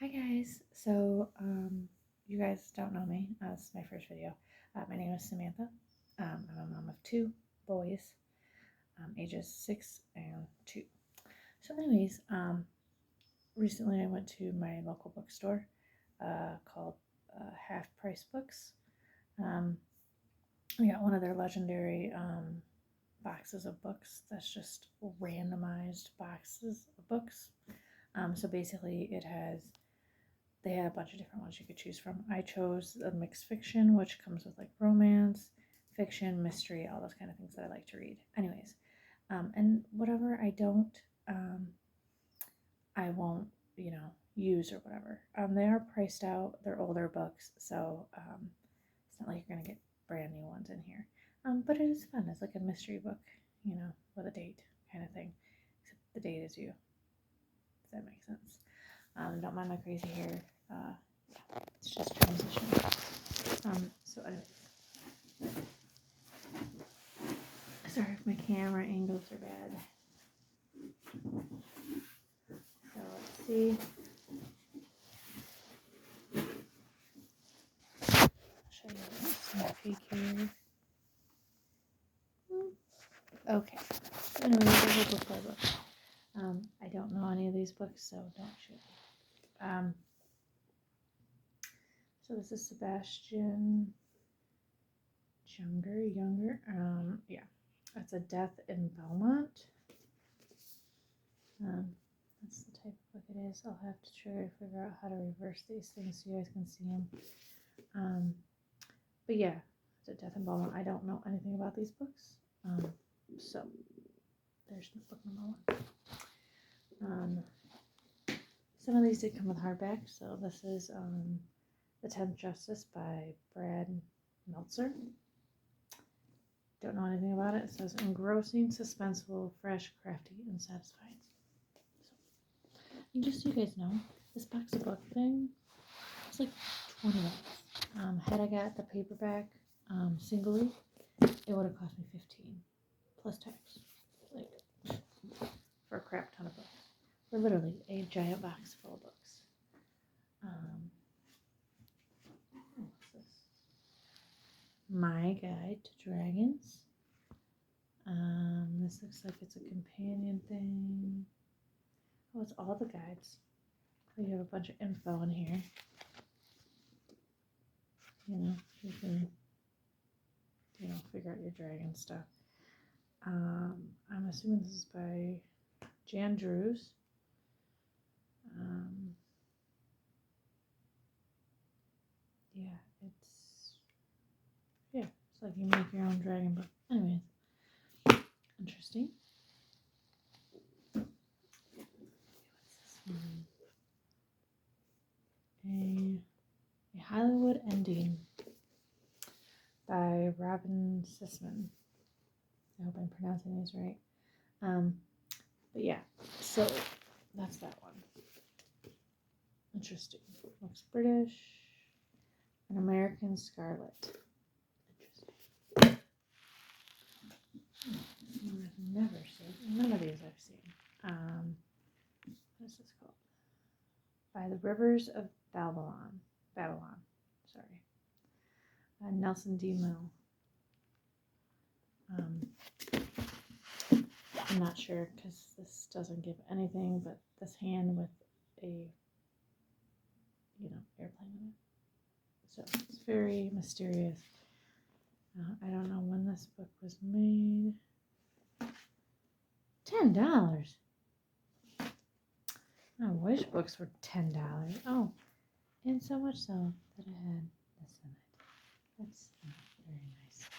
Hi guys. You guys don't know me. This is my first video. My name is Samantha. I'm a mom of two boys, ages 6 and 2. Recently I went to my local bookstore called Half Price Books. I got one of their legendary boxes of books that's just randomized boxes of books. So basically, they had a bunch of different ones you could choose from. I chose a mixed fiction, which comes with like romance, fiction, mystery, all those kind of things that I like to read. Anyways, and whatever I won't, use or whatever. They are priced out. They're older books, so it's not like you're gonna get brand new ones in here. But it is fun. It's like a mystery book, with a date kind of thing. Except the date is you. If that makes sense. Don't mind my crazy hair. It's just transition. Anyways. Sorry if my camera angles are bad. So let's see. I'll show you a sneak peek here. Okay. So anyways, there's a book by book. I don't know any of these books, so don't shoot me. So this is Sebastian Younger. Yeah. That's A Death in Belmont. That's the type of book it is. I'll have to try to figure out how to reverse these things so you guys can see them. But yeah, it's A Death in Belmont. I don't know anything about these books. So there's book number 1. Some of these did come with hardback. So this is The 10th Justice by Brad Meltzer. Don't know anything about it. It says engrossing, suspenseful, fresh, crafty, and satisfying. And just so you guys know, this box of book thing was like $20. Had I got the paperback singly, it would have cost me $15 plus tax. Like for a crap ton of books. For literally a giant box full of books. What's this? My Guide to Dragons. This looks like it's a companion thing. Oh, it's all the guides. You have a bunch of info in here. You can, figure out your dragon stuff. I'm assuming this is by Jan Drews. It's like you make your own dragon book. Anyways, interesting. What's this one? A Hollywood Ending by Robin Sisman. I hope I'm pronouncing these right. But yeah, so that's that one. Interesting. Looks British. An American Scarlet. Interesting. I've never seen. None of these I've seen. What is this called? By the Rivers of Babylon. Sorry. Nelson D. Mill. I'm not sure because this doesn't give anything but this hand with a, airplane in it. So it's very mysterious. I don't know when this book was made. $10. I wish books were $10. Oh, and so much so that it had this in it. That's not very nice.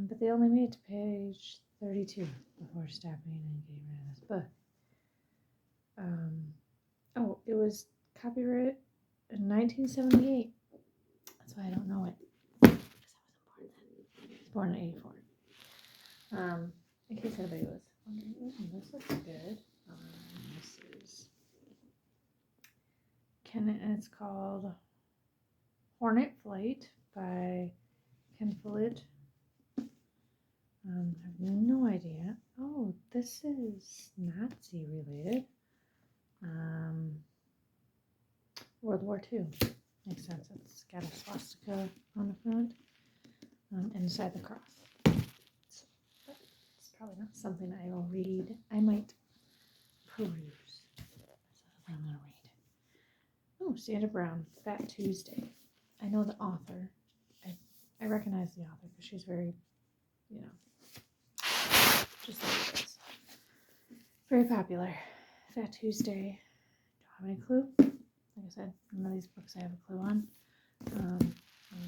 But they only made it to page 32 before stopping and getting rid of this book. It was copyrighted in 1978. That's why I don't know it. Because I wasn't born then. I was born in 84. In case anybody was wondering, this looks good. This is and it's called Hornet Flight by Ken Follett. I have no idea. Oh, this is Nazi related. World War II. Makes sense. It's got a swastika on the front, inside the cross. So, but it's probably not something I will read. I might peruse. That's what I'm going to read. Oh, Sandra Brown, Fat Tuesday. I know the author. I recognize the author because she's very, just like this. Very popular. Fat Tuesday. Don't have any clue. Like I said, none of these books I have a clue on. I'm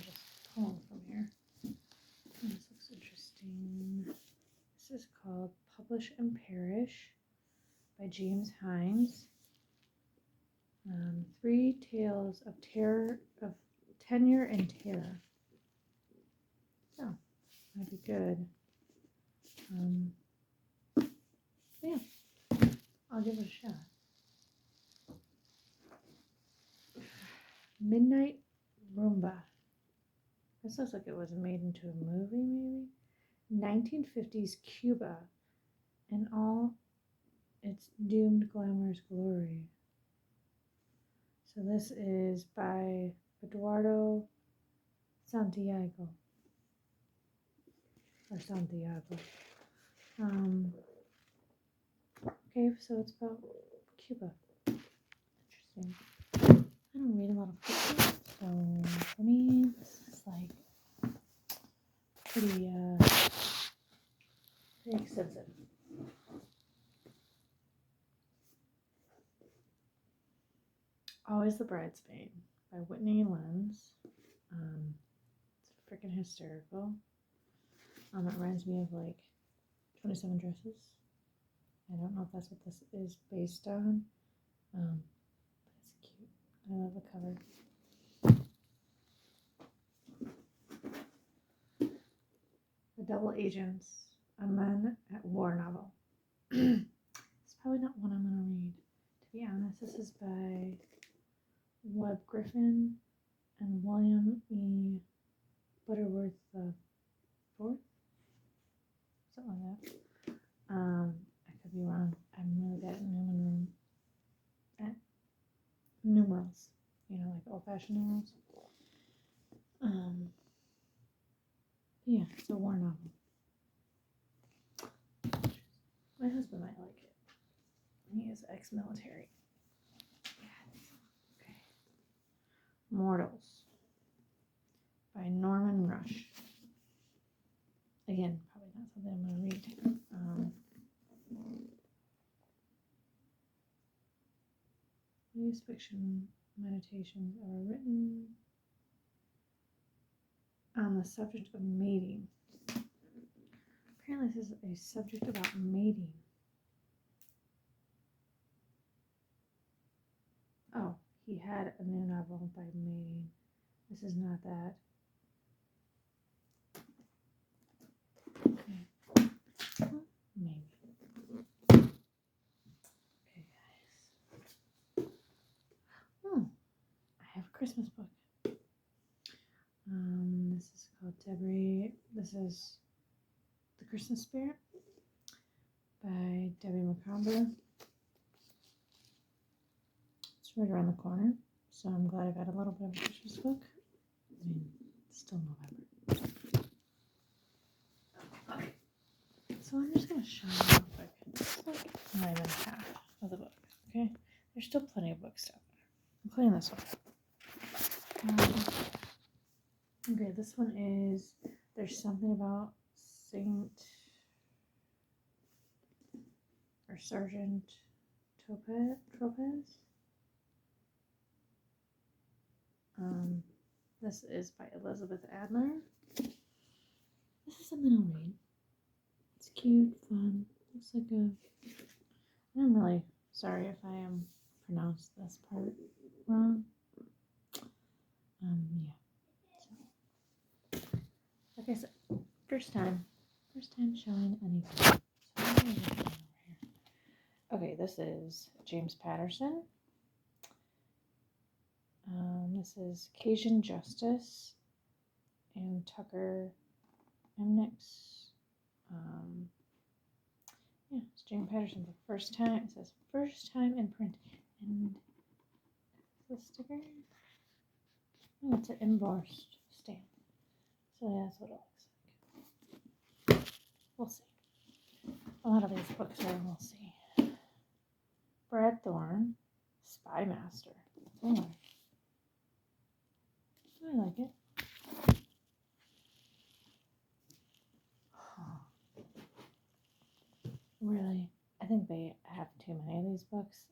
just pulling from here. This looks interesting. This is called Publish and Perish by James Hines. 3 Tales of Terror, of Tenure and Terror. So, might be good. Yeah, I'll give it a shot. Midnight Rumba. This looks like it was made into a movie, maybe? 1950s Cuba in all its doomed glamorous glory. So this is by Eduardo Santiago. Or Santiago. Okay, so it's about Cuba. Interesting. I don't read a lot of books, so for me, this is like pretty extensive. Always the Bridesmaid by Whitney Lenz. It's freaking hysterical. It reminds me of like 27 Dresses. I don't know if that's what this is based on. But it's cute. I love the cover. The Double Agents, a Men at War novel. It's probably not one I'm going to read. To be honest, this is by Webb Griffin and William E. Butterworth IV. Something like that. I could be wrong. I'm really bad at numerals. Like old-fashioned numerals. Yeah, it's a war novel. My husband might like it. He is ex-military. Okay. Mortals by Norman Rush. Again, probably not something I'm going to read. These fiction meditations are written on the subject of mating. Apparently this is a subject about mating. Oh, he had a new novel by mating. This is not that. Okay. Well, maybe. Okay, guys. Oh, I have a Christmas book. This is called Debbie. This is The Christmas Spirit by Debbie McComber. It's right around the corner, so I'm glad I got a little bit of a Christmas book. I mean, it's still November. Okay, so I'm just going to show you real quick. It's like not even half of the book, okay? There's still plenty of books down there, including this one. Okay, this one is There's Something About Sergeant Tropez. This is by Elizabeth Adler. This is something I'll read. It's cute, fun. Looks like I'm really sorry if I pronounced this part wrong. Yeah. So, like I said, first time showing anything. So okay, this is James Patterson. This is Cajun Justice and Tucker Emnix. Yeah, it's James Patterson. The first time, it says first time in print. And the sticker. Oh, it's an embossed stamp. So that's what it looks like. We'll see. A lot of these books are, we'll see. Brad Thorne, Spy Master. Oh, I like it. Really, I think they have too many of these books.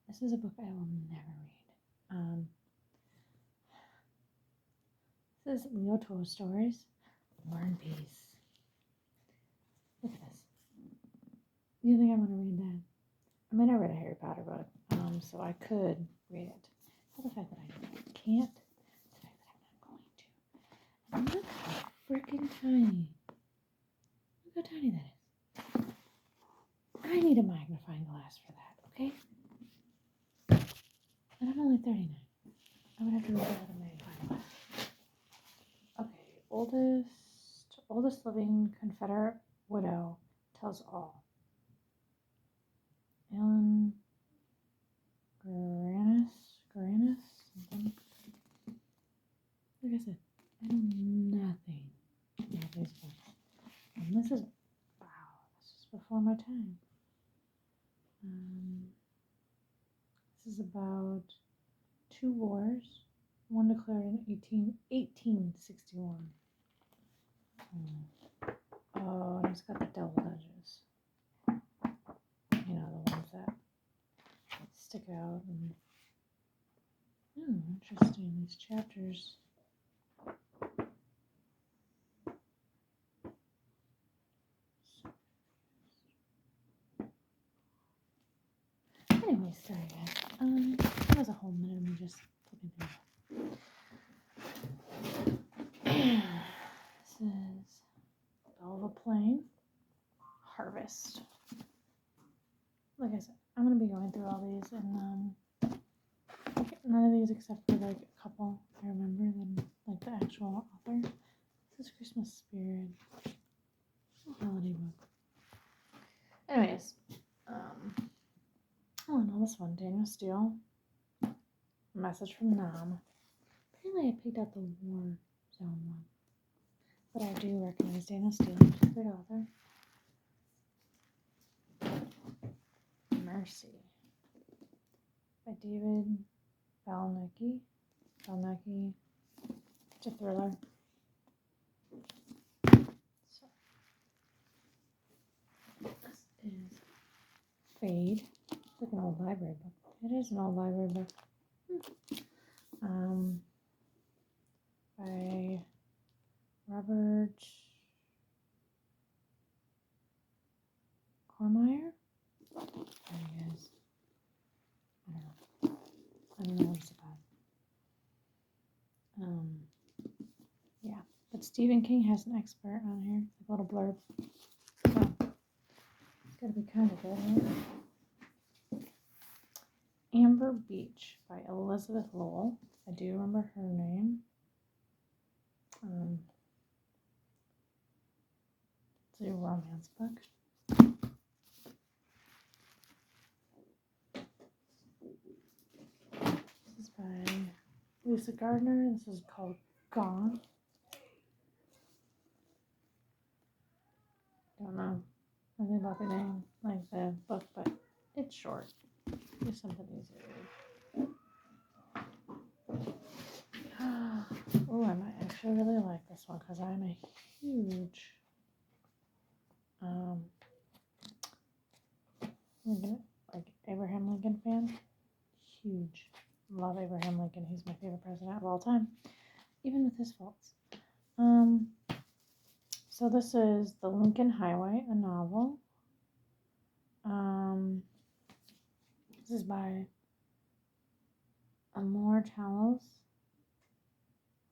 This is a book I will never read. This is Leo Tolstoy's War and Peace. Look at this. You think I want to read that? I mean, I read a Harry Potter book, so I could read it. How the fact that I can't, the fact that I'm not going to. And look how freaking tiny. Look how tiny that is. I need a magnifying glass for that, okay? And I'm only 39. I would have to read that with a magnifying glass. Okay, oldest living Confederate widow tells all. Ellen Grannis, something. Like I said, I know nothing about these books. And this is before my time. This is about two wars. One declared in 1861. Oh, and it's got the double edges. You know, the ones that stick out. And, interesting, these chapters. Anyway, sorry guys. That was a whole minute of me just flipping through. This is Belva Plain Harvest. Like I said, I'm gonna be going through all these, and none of these except for like a couple I remember than like the actual author. This is Christmas Spirit, a holiday book. Anyways, oh, and all this one, Daniel Steele, Message from Nam. Apparently, I picked out the War Zone one, but I do recognize Daniel Steele. He's a great author. Mercy by David Balnecki. It's a thriller. So, this is Fade. It's like an old library book. It is an old library book. By Robert Cormier. There he is. I don't know what it's about. Yeah, but Stephen King has an expert on here, like a little blurb. So it's gotta be kind of good, right? Amber Beach by Elizabeth Lowell. I do remember her name. It's a romance book. This is by Lisa Gardner. This is called Gone. Don't know nothing about the name, like the book, but it's short. It's something easy to read. Oh, I might actually really like this one because I'm a huge Abraham Lincoln fan. Huge. Love Abraham Lincoln. He's my favorite president of all time, even with his faults. So this is The Lincoln Highway, a novel. This is by Amor Towles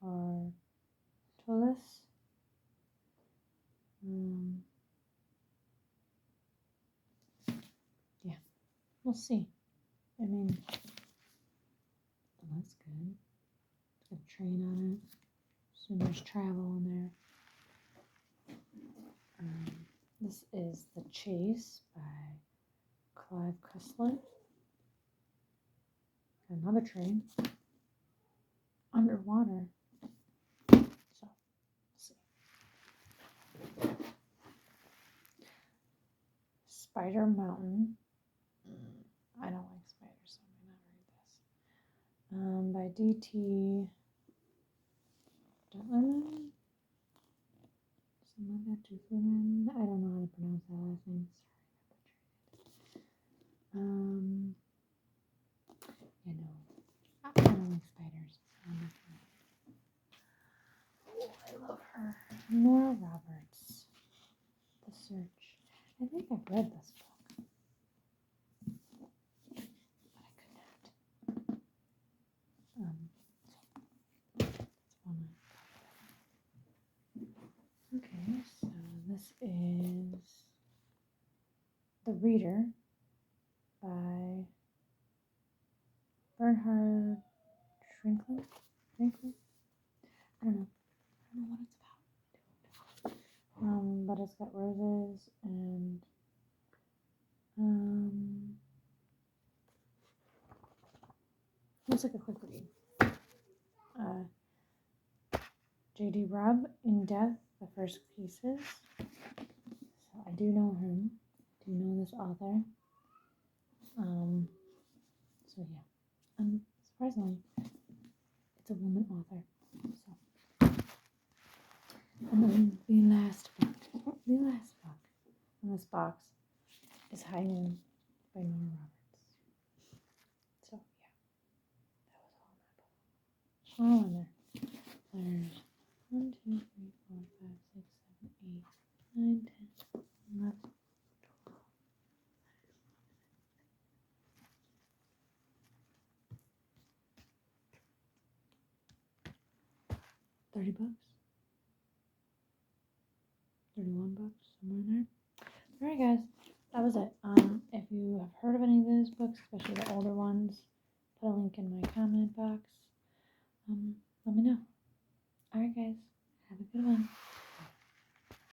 or Tullis. Yeah, we'll see. I mean, it looks good. It's got a train on it. So there's travel in there. This is The Chase by Clive Cussler. another train underwater. So, let's see. Spider Mountain. I don't like spiders, so I'm gonna read this. By D.T. Dutlerman. Samantha Dutlerman. I don't know how to pronounce that last name. Sorry, I butchered it. I don't like spiders. Oh, I love her. Nora Roberts. The Search. I think I've read this book, but I could not. That's one. Okay, so this is The Reader by Bernhard Schrinklin. I don't know what it's about. But it's got roses and looks like a quick read. J.D. Robb, In Death, The First Pieces. So I do know him. I do know this author. So yeah. Surprisingly, it's a woman author. So, and then the last book in this box is High Noon by Nora Roberts. So yeah, that was all in my book. All in there. There's 1, 2, 3, 4, 5, 6, 7, 8, 9, 10, 11, 12. 30 bucks, 31 bucks, somewhere in there. Alright guys, that was it. If you have heard of any of those books, especially the older ones, put a link in my comment box. Let me know. Alright guys, have a good one.